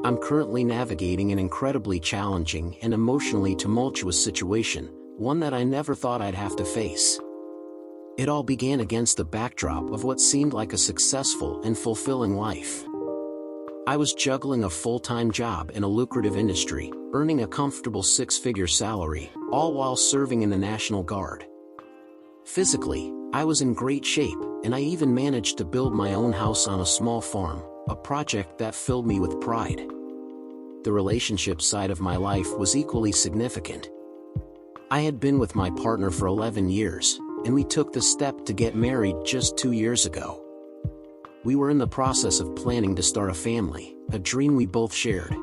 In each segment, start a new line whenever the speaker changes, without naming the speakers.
I'm currently navigating an incredibly challenging and emotionally tumultuous situation, one that I never thought I'd have to face. It all began against the backdrop of what seemed like a successful and fulfilling life. I was juggling a full-time job in a lucrative industry, earning a comfortable six-figure salary, all while serving in the National Guard. Physically, I was in great shape, and I even managed to build my own house on a small farm, a project that filled me with pride. The relationship side of my life was equally significant. I had been with my partner for 11 years, and we took the step to get married just 2 years ago. We were in the process of planning to start a family, a dream we both shared.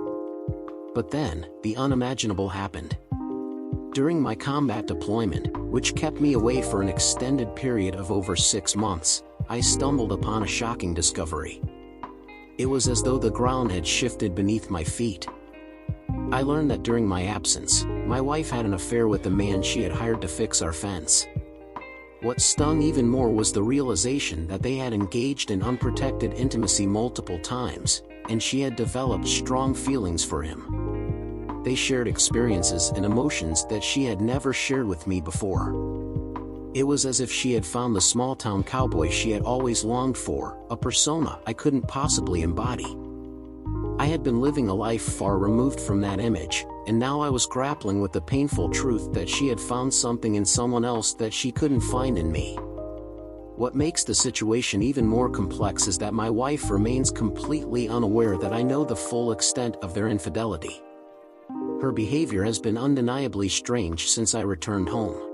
But then, the unimaginable happened. During my combat deployment, which kept me away for an extended period of over 6 months, I stumbled upon a shocking discovery. It was as though the ground had shifted beneath my feet. I learned that during my absence, my wife had an affair with the man she had hired to fix our fence. What stung even more was the realization that they had engaged in unprotected intimacy multiple times, and she had developed strong feelings for him. They shared experiences and emotions that she had never shared with me before. It was as if she had found the small-town cowboy she had always longed for, a persona I couldn't possibly embody. I had been living a life far removed from that image, and now I was grappling with the painful truth that she had found something in someone else that she couldn't find in me. What makes the situation even more complex is that my wife remains completely unaware that I know the full extent of their infidelity. Her behavior has been undeniably strange since I returned home.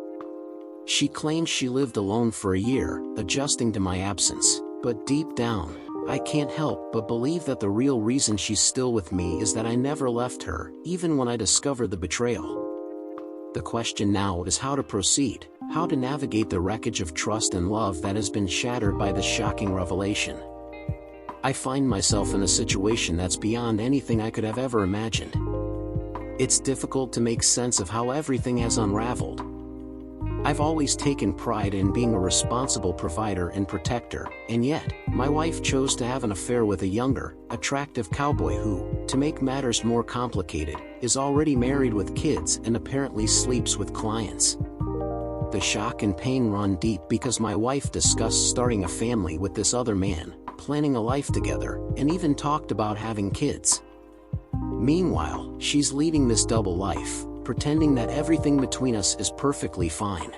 She claims she lived alone for a year, adjusting to my absence, but deep down, I can't help but believe that the real reason she's still with me is that I never left her, even when I discovered the betrayal. The question now is how to proceed, how to navigate the wreckage of trust and love that has been shattered by this shocking revelation. I find myself in a situation that's beyond anything I could have ever imagined. It's difficult to make sense of how everything has unraveled. I've always taken pride in being a responsible provider and protector, and yet, my wife chose to have an affair with a younger, attractive cowboy who, to make matters more complicated, is already married with kids and apparently sleeps with clients. The shock and pain run deep because my wife discussed starting a family with this other man, planning a life together, and even talked about having kids. Meanwhile, she's leading this double life, pretending that everything between us is perfectly fine.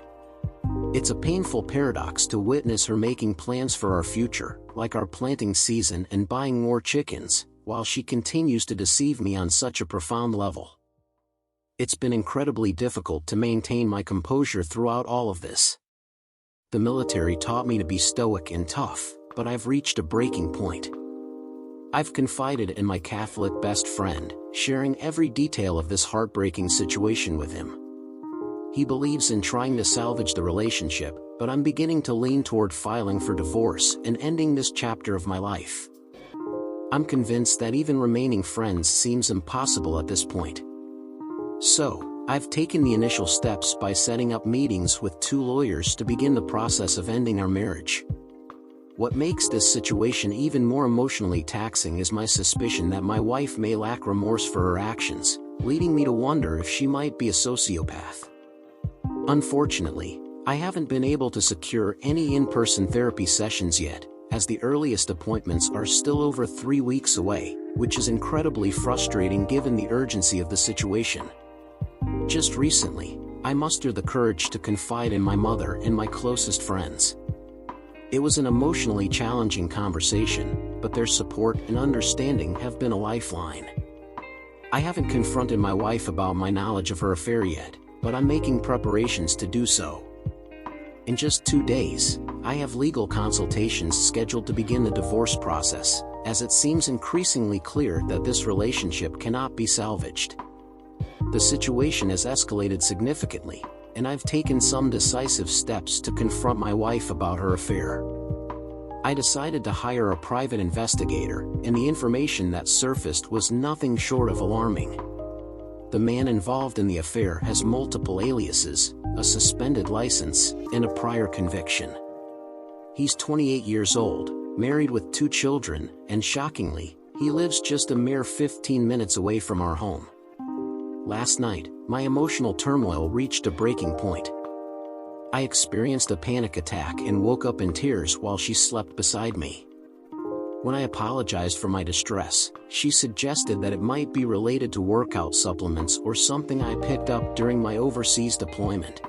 It's a painful paradox to witness her making plans for our future, like our planting season and buying more chickens, while she continues to deceive me on such a profound level. It's been incredibly difficult to maintain my composure throughout all of this. The military taught me to be stoic and tough, but I've reached a breaking point. I've confided in my Catholic best friend, sharing every detail of this heartbreaking situation with him. He believes in trying to salvage the relationship, but I'm beginning to lean toward filing for divorce and ending this chapter of my life. I'm convinced that even remaining friends seems impossible at this point. So, I've taken the initial steps by setting up meetings with 2 lawyers to begin the process of ending our marriage. What makes this situation even more emotionally taxing is my suspicion that my wife may lack remorse for her actions, leading me to wonder if she might be a sociopath. Unfortunately, I haven't been able to secure any in-person therapy sessions yet, as the earliest appointments are still over 3 weeks away, which is incredibly frustrating given the urgency of the situation. Just recently, I mustered the courage to confide in my mother and my closest friends. It was an emotionally challenging conversation, but their support and understanding have been a lifeline. I haven't confronted my wife about my knowledge of her affair yet, but I'm making preparations to do so. In just 2 days, I have legal consultations scheduled to begin the divorce process, as it seems increasingly clear that this relationship cannot be salvaged. The situation has escalated significantly, and I've taken some decisive steps to confront my wife about her affair. I decided to hire a private investigator, and the information that surfaced was nothing short of alarming. The man involved in the affair has multiple aliases, a suspended license, and a prior conviction. He's 28 years old, married with 2 children, and shockingly, He lives just a mere 15 minutes away from our home. Last night, my emotional turmoil reached a breaking point. I experienced a panic attack and woke up in tears while she slept beside me. When I apologized for my distress, she suggested that it might be related to workout supplements or something I picked up during my overseas deployment.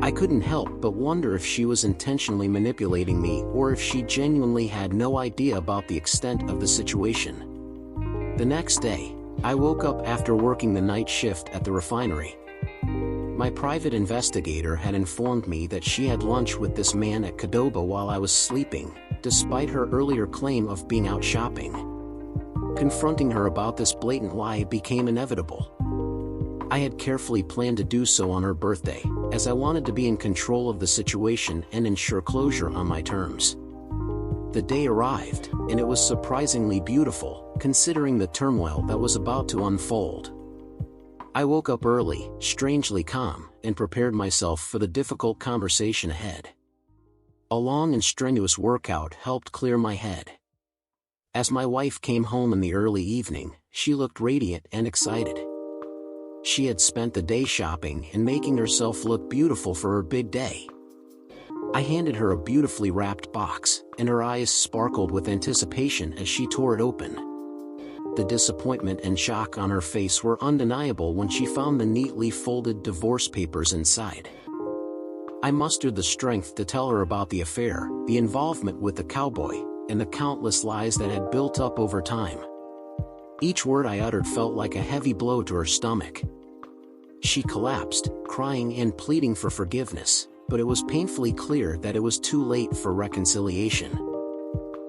I couldn't help but wonder if she was intentionally manipulating me or if she genuinely had no idea about the extent of the situation. The next day, I woke up after working the night shift at the refinery. My private investigator had informed me that she had lunch with this man at Qdoba while I was sleeping, despite her earlier claim of being out shopping. Confronting her about this blatant lie became inevitable. I had carefully planned to do so on her birthday, as I wanted to be in control of the situation and ensure closure on my terms. The day arrived, and it was surprisingly beautiful, considering the turmoil that was about to unfold. I woke up early, strangely calm, and prepared myself for the difficult conversation ahead. A long and strenuous workout helped clear my head. As my wife came home in the early evening, she looked radiant and excited. She had spent the day shopping and making herself look beautiful for her big day. I handed her a beautifully wrapped box, and her eyes sparkled with anticipation as she tore it open. The disappointment and shock on her face were undeniable when she found the neatly folded divorce papers inside. I mustered the strength to tell her about the affair, the involvement with the cowboy, and the countless lies that had built up over time. Each word I uttered felt like a heavy blow to her stomach. She collapsed, crying and pleading for forgiveness, but it was painfully clear that it was too late for reconciliation.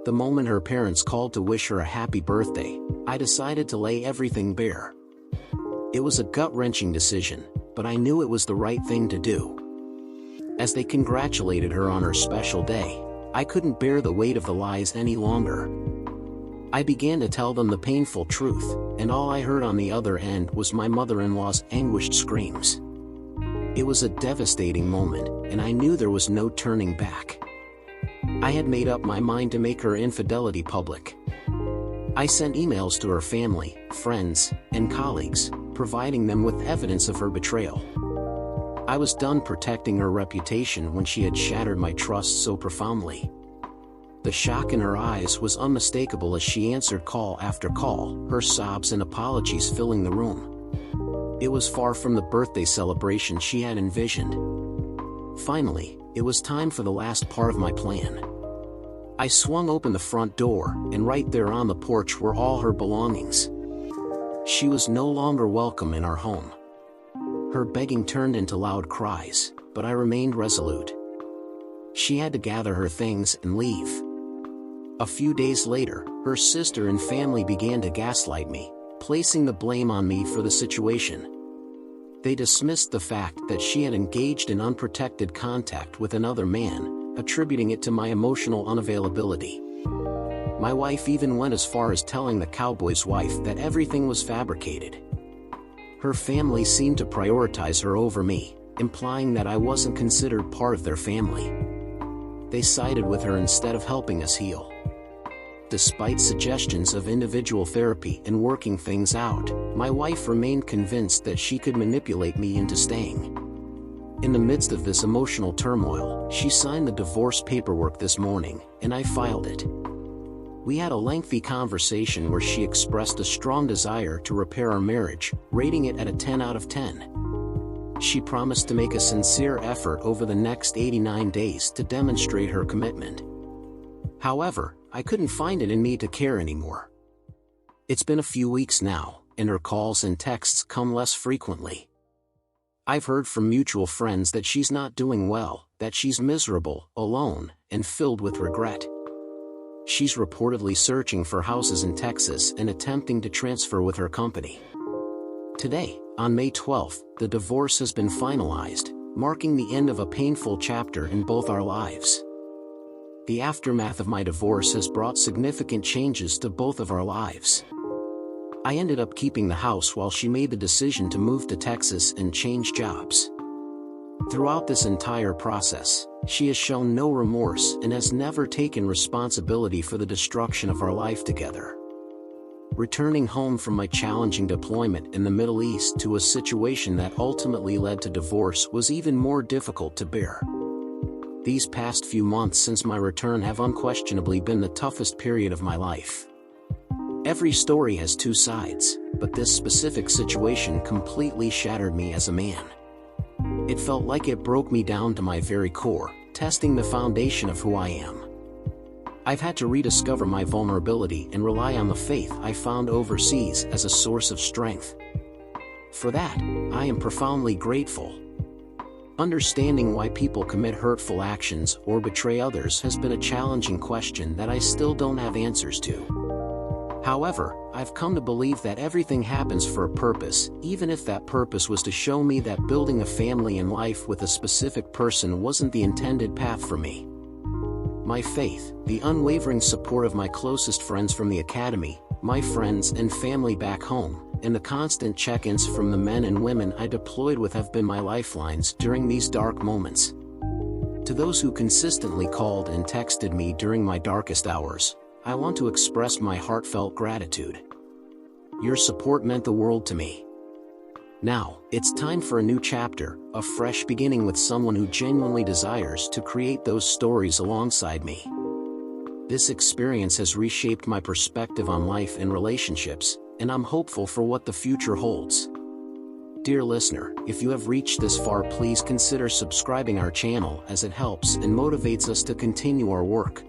The moment her parents called to wish her a happy birthday, I decided to lay everything bare. It was a gut-wrenching decision, but I knew it was the right thing to do. As they congratulated her on her special day, I couldn't bear the weight of the lies any longer. I began to tell them the painful truth, and all I heard on the other end was my mother-in-law's anguished screams. It was a devastating moment, and I knew there was no turning back. I had made up my mind to make her infidelity public. I sent emails to her family, friends, and colleagues, providing them with evidence of her betrayal. I was done protecting her reputation when she had shattered my trust so profoundly. The shock in her eyes was unmistakable as she answered call after call, her sobs and apologies filling the room. It was far from the birthday celebration she had envisioned. Finally, it was time for the last part of my plan. I swung open the front door, and right there on the porch were all her belongings. She was no longer welcome in our home. Her begging turned into loud cries, but I remained resolute. She had to gather her things and leave. A few days later, her sister and family began to gaslight me, placing the blame on me for the situation. They dismissed the fact that she had engaged in unprotected contact with another man, attributing it to my emotional unavailability. My wife even went as far as telling the cowboy's wife that everything was fabricated. Her family seemed to prioritize her over me, implying that I wasn't considered part of their family. They sided with her instead of helping us heal. Despite suggestions of individual therapy and working things out, my wife remained convinced that she could manipulate me into staying. In the midst of this emotional turmoil, she signed the divorce paperwork this morning, and I filed it. We had a lengthy conversation where she expressed a strong desire to repair our marriage, rating it at a 10 out of 10. She promised to make a sincere effort over the next 89 days to demonstrate her commitment. However, I couldn't find it in me to care anymore. It's been a few weeks now, and her calls and texts come less frequently. I've heard from mutual friends that she's not doing well, that she's miserable, alone, and filled with regret. She's reportedly searching for houses in Texas and attempting to transfer with her company. Today, on May 12th, the divorce has been finalized, marking the end of a painful chapter in both our lives. The aftermath of my divorce has brought significant changes to both of our lives. I ended up keeping the house while she made the decision to move to Texas and change jobs. Throughout this entire process, she has shown no remorse and has never taken responsibility for the destruction of our life together. returning home from my challenging deployment in the Middle East to a situation that ultimately led to divorce was even more difficult to bear. These past few months since my return have unquestionably been the toughest period of my life. Every story has two sides, but this specific situation completely shattered me as a man. It felt like it broke me down to my very core, testing the foundation of who I am. I've had to rediscover my vulnerability and rely on the faith I found overseas as a source of strength. For that, I am profoundly grateful. Understanding why people commit hurtful actions or betray others has been a challenging question that I still don't have answers to. However, I've come to believe that everything happens for a purpose, even if that purpose was to show me that building a family and life with a specific person wasn't the intended path for me. My faith, the unwavering support of my closest friends from the academy, my friends and family back home, and the constant check-ins from the men and women I deployed with have been my lifelines during these dark moments. To those who consistently called and texted me during my darkest hours, I want to express my heartfelt gratitude. Your support meant the world to me. Now, it's time for a new chapter, a fresh beginning with someone who genuinely desires to create those stories alongside me. This experience has reshaped my perspective on life and relationships, and I'm hopeful for what the future holds. Dear listener, if you have reached this far, please consider subscribing our channel as it helps and motivates us to continue our work.